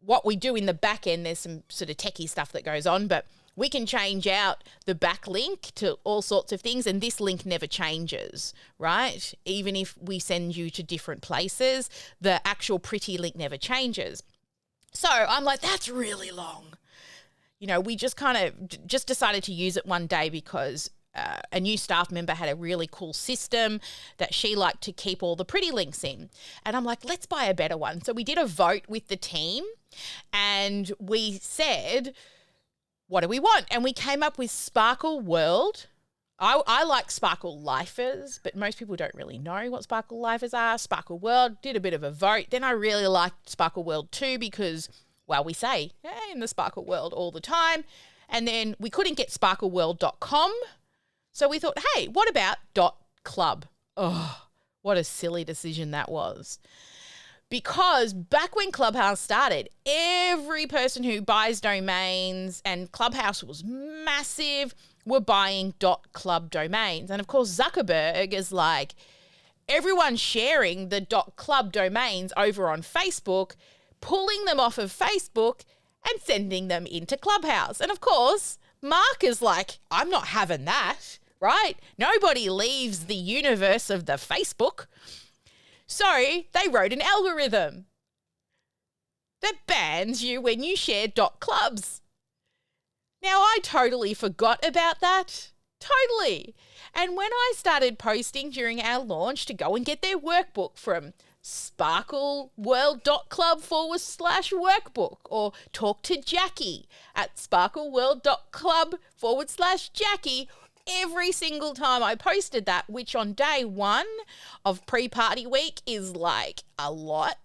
what we do in the back end, there's some sort of techie stuff that goes on, but we can change out the backlink to all sorts of things, and this link never changes, right? Even if we send you to different places, the actual pretty link never changes. So I'm like, that's really long. You know, we just kind of just decided to use it one day because a new staff member had a really cool system that she liked to keep all the pretty links in. And I'm like, let's buy a better one. So we did a vote with the team and we said, what do we want? And we came up with Sparkle World. I like Sparkle Lifers, but most people don't really know what Sparkle Lifers are. Sparkle World, did a bit of a vote. Then I really liked Sparkle World too because, well, we say in the Sparkle World all the time. And then we couldn't get sparkleworld.com. So we thought, hey, what about .club? Oh, what a silly decision that was. Because back when Clubhouse started, every person who buys domains, and Clubhouse was massive, were buying .club domains. And of course, Zuckerberg is like, everyone's sharing the .club domains over on Facebook, pulling them off of Facebook and sending them into Clubhouse. And of course, Mark is like, I'm not having that, right? Nobody leaves the universe of the Facebook. So they wrote an algorithm that bans you when you share .clubs. Now, I totally forgot about that. Totally. And when I started posting during our launch to go and get their workbook from sparkleworld.club/workbook or talk to Jackie at sparkleworld.club/Jackie, every single time I posted that, which on day one of pre-party week is like a lot,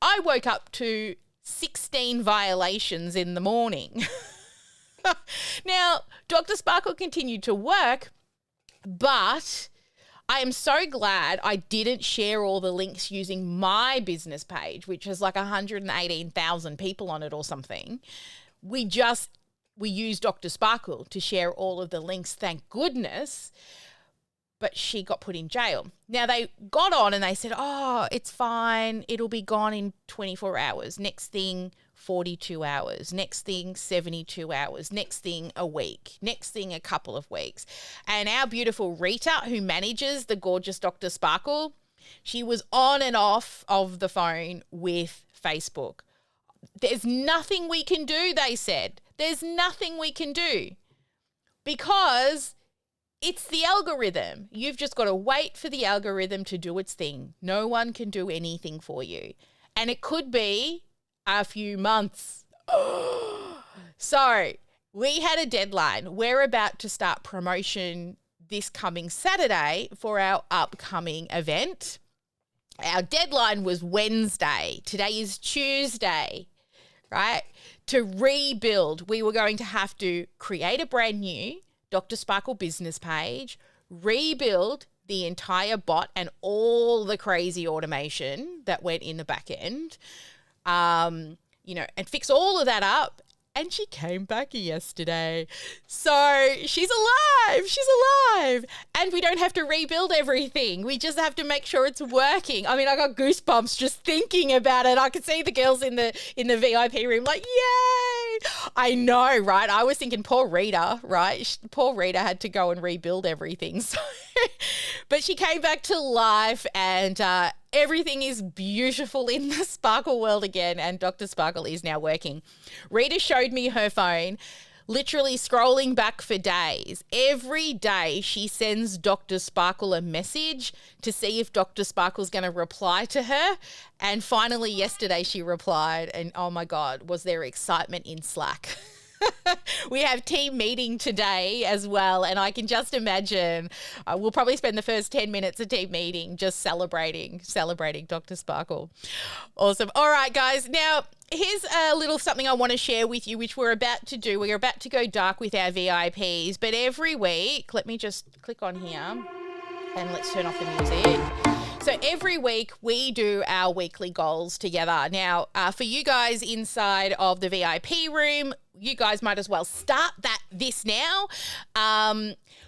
I woke up to 16 violations in the morning. Now, Dr. Sparkle continued to work, but I am so glad I didn't share all the links using my business page, which has like 118,000 people on it or something. We used Dr. Sparkle to share all of the links, thank goodness, but she got put in jail. Now, they got on and they said, oh, it's fine. It'll be gone in 24 hours. Next thing, 42 hours. Next thing, 72 hours. Next thing, a week. Next thing, a couple of weeks. And our beautiful Rita, who manages the gorgeous Dr. Sparkle, she was on and off of the phone with Facebook. There's nothing we can do, they said. There's nothing we can do because it's the algorithm. You've just got to wait for the algorithm to do its thing. No one can do anything for you. And it could be a few months. So we had a deadline. We're about to start promotion this coming Saturday for our upcoming event. Our deadline was Wednesday. Today is Tuesday, right? To rebuild, we were going to have to create a brand new Dr. Sparkle business page, rebuild the entire bot and all the crazy automation that went in the back end, and fix all of that up. And she came back yesterday. So she's alive. She's alive. And we don't have to rebuild everything. We just have to make sure it's working. I mean, I got goosebumps just thinking about it. I could see the girls in the VIP room like, yay. I know, right? I was thinking poor Rita, right? Poor Rita had to go and rebuild everything. So, but she came back to life and everything is beautiful in the Sparkle world again, and Dr. Sparkle is now working. Rita showed me her phone, literally scrolling back for days. Every day she sends Dr. Sparkle a message to see if Dr. Sparkle's going to reply to her. And finally yesterday she replied, and oh my God, was there excitement in Slack. We have team meeting today as well, and I can just imagine we'll probably spend the first 10 minutes of team meeting just celebrating Dr. Sparkle. Awesome. All right, guys. Now, here's a little something I want to share with you, which we're about to do. We're about to go dark with our VIPs, but every week, let me just click on here and let's turn off the music. So every week we do our weekly goals together. Now, for you guys inside of the VIP room, you guys might as well start this now.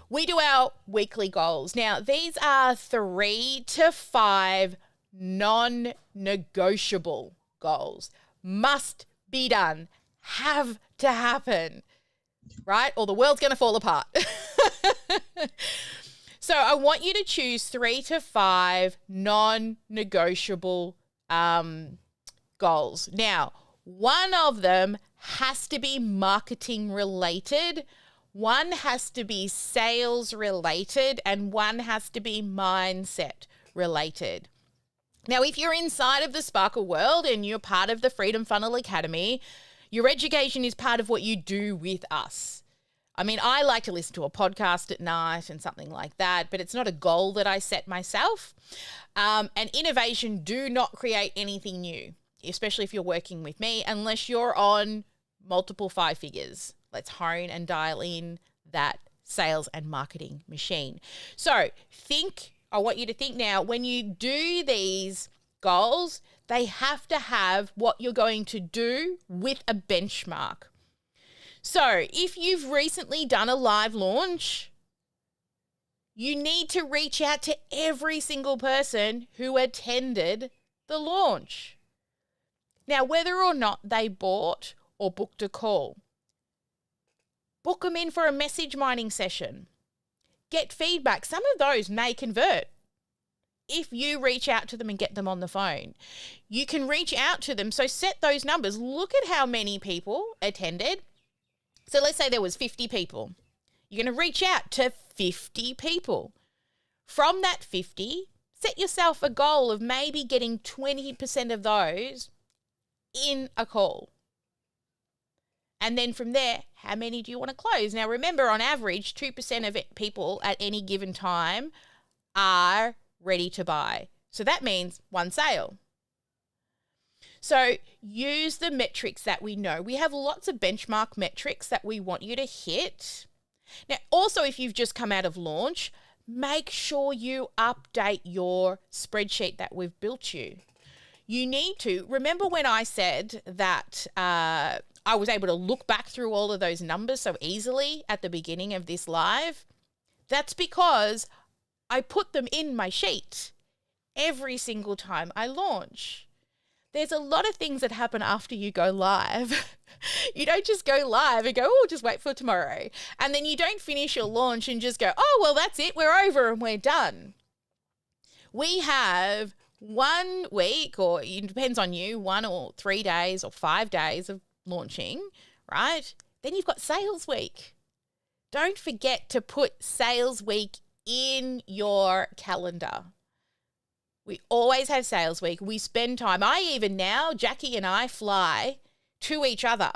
We do our weekly goals. Now, these are 3 to 5 non-negotiable goals. Must be done. Have to happen. Right? Or the world's going to fall apart. So I want you to choose 3 to 5 non-negotiable goals. Now, one of them has to be marketing related, one has to be sales related, and one has to be mindset related. Now, if you're inside of the Sparkle world and you're part of the Freedom Funnel Academy, your education is part of what you do with us. I mean, I like to listen to a podcast at night and something like that, but it's not a goal that I set myself. And innovation do not create anything new, especially if you're working with me, unless you're on multiple 5 figures. Let's hone and dial in that sales and marketing machine. So I want you to think now, when you do these goals, they have to have what you're going to do with a benchmark. So if you've recently done a live launch, you need to reach out to every single person who attended the launch. Now, whether or not they bought or booked a call, book them in for a message mining session. Get feedback. Some of those may convert if you reach out to them and get them on the phone. You can reach out to them. So set those numbers. Look at how many people attended. So let's say there was 50 people. You're going to reach out to 50 people. From that 50, set yourself a goal of maybe getting 20% of those in a call. And then from there, how many do you want to close? Now, remember, on average, 2% of people at any given time are ready to buy. So that means 1 sale. So use the metrics that we know. We have lots of benchmark metrics that we want you to hit. Now, also, if you've just come out of launch, make sure you update your spreadsheet that we've built you. You need to remember when I said that I was able to look back through all of those numbers so easily at the beginning of this live. That's because I put them in my sheet every single time I launch. There's a lot of things that happen after you go live. You don't just go live and go, oh, just wait for tomorrow. And then you don't finish your launch and just go, oh, well, that's it. We're over and we're done. We have 1 week, or it depends on you, 1 or 3 days or 5 days of launching, right? Then you've got sales week. Don't forget to put sales week in your calendar. We always have sales week. We spend time. Jackie and I fly to each other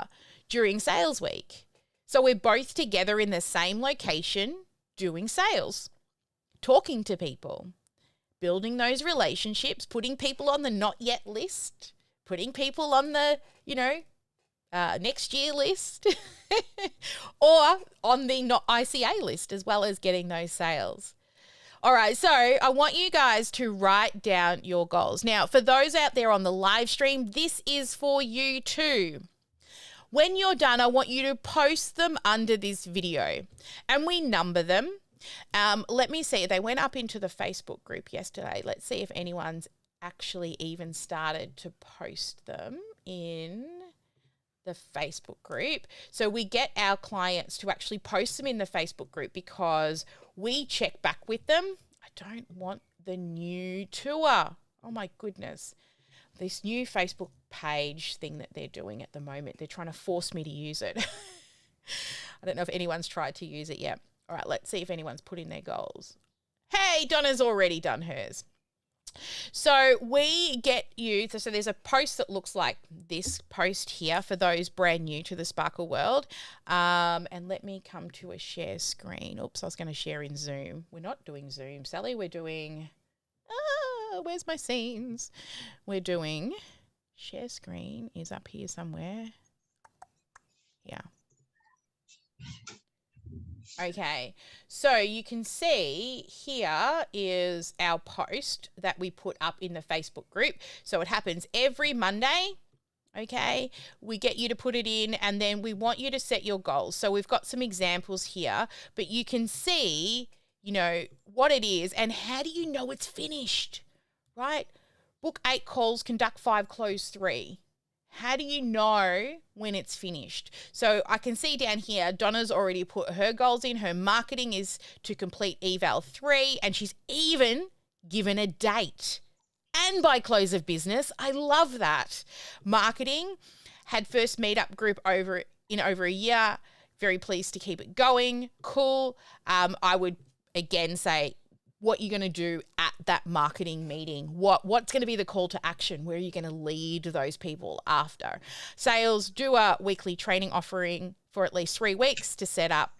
during sales week. So we're both together in the same location doing sales, talking to people, building those relationships, putting people on the not yet list, putting people on the, next year list or on the not ICA list, as well as getting those sales. All right, so I want you guys to write down your goals. Now, for those out there on the live stream, this is for you too. When you're done, I want you to post them under this video, and we number them. Let me see. They went up into the Facebook group yesterday. Let's see if anyone's actually even started to post them in the Facebook group. So we get our clients to actually post them in the Facebook group because we check back with them. I don't want the new tour. Oh my goodness. This new Facebook page thing that they're doing at the moment, they're trying to force me to use it. I don't know if anyone's tried to use it yet. All right, let's see if anyone's put in their goals. Hey, Donna's already done hers. So we get you, so there's a post that looks like this post here for those brand new to the Sparkle world. And let me come to a share screen. Oops, I was going to share in Zoom. We're not doing Zoom, Sally. We're doing, where's my scenes? We're doing, share screen is up here somewhere. Yeah. Okay, so you can see here is our post that we put up in the Facebook group. So it happens every Monday. Okay, we get you to put it in and then we want you to set your goals. So we've got some examples here, but you can see, you know, what it is and how do you know it's finished, right? Book 8 calls, conduct 5, close 3. How do you know when it's finished? So I can see down here, Donna's already put her goals in. Her marketing is to complete eval 3, and she's even given a date. And by close of business, I love that. Marketing had first meetup group over a year. Very pleased to keep it going. Cool. I would again say, what you're going to do at that marketing meeting. What's going to be the call to action? Where are you going to lead those people after? Sales, do a weekly training offering for at least 3 weeks to set up.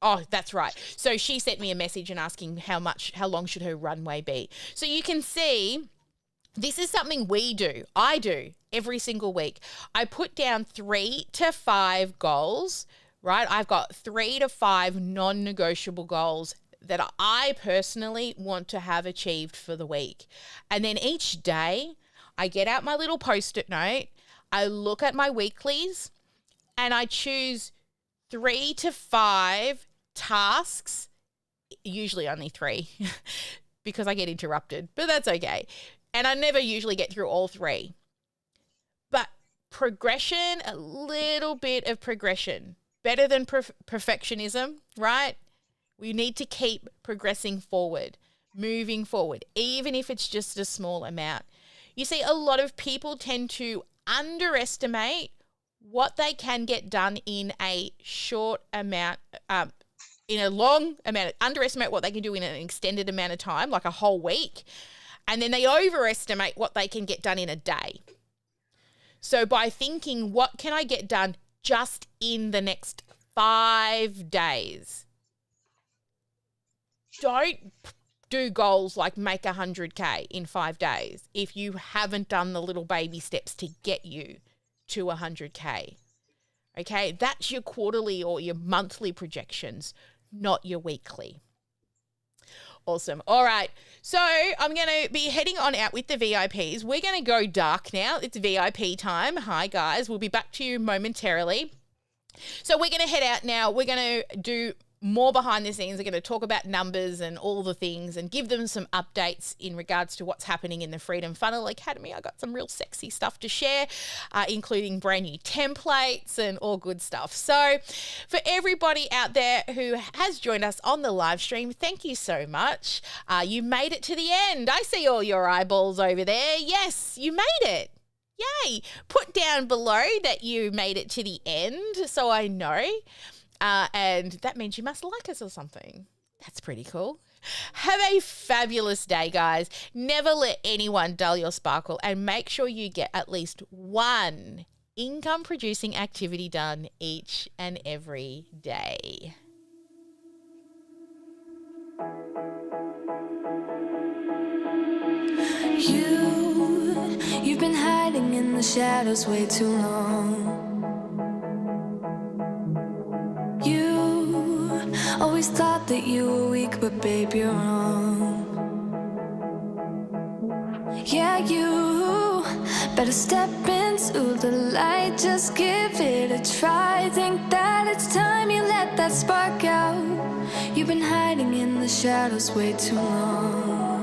Oh, that's right. So she sent me a message and asking how long should her runway be? So you can see this is something we do. I do every single week. I put down 3 to 5 goals, right? I've got 3 to 5 non-negotiable goals that I personally want to have achieved for the week. And then each day I get out my little Post-it note, I look at my weeklies and I choose 3 to 5 tasks, usually only 3 because I get interrupted, but that's okay. And I never usually get through all 3. But progression, a little bit of progression, better than perfectionism, right? We need to keep progressing forward, moving forward, even if it's just a small amount. You see, a lot of people tend to underestimate what they can get done in a short amount, in a long amount, underestimate what they can do in an extended amount of time, like a whole week. And then they overestimate what they can get done in a day. So by thinking, what can I get done just in the next 5 days? Don't do goals like make 100K in 5 days if you haven't done the little baby steps to get you to 100K. Okay, that's your quarterly or your monthly projections, not your weekly. Awesome. All right. So I'm going to be heading on out with the VIPs. We're going to go dark now. It's VIP time. Hi, guys. We'll be back to you momentarily. So we're going to head out now. We're going to do more behind the scenes. We're going to talk about numbers and all the things and give them some updates in regards to what's happening in the Freedom Funnel Academy. I got some real sexy stuff to share, including brand new templates and all good stuff. So for everybody out there who has joined us on the live stream, thank you so much. You made it to the end. I see all your eyeballs over there. Yes, you made it. Yay. Put down below that you made it to the end so I know. And that means you must like us or something. That's pretty cool. Have a fabulous day, guys. Never let anyone dull your sparkle and make sure you get at least one income-producing activity done each and every day. You've been hiding in the shadows way too long. You always thought that you were weak, but babe, you're wrong. Yeah, you better step into the light, just give it a try. Think that it's time you let that spark out. You've been hiding in the shadows way too long.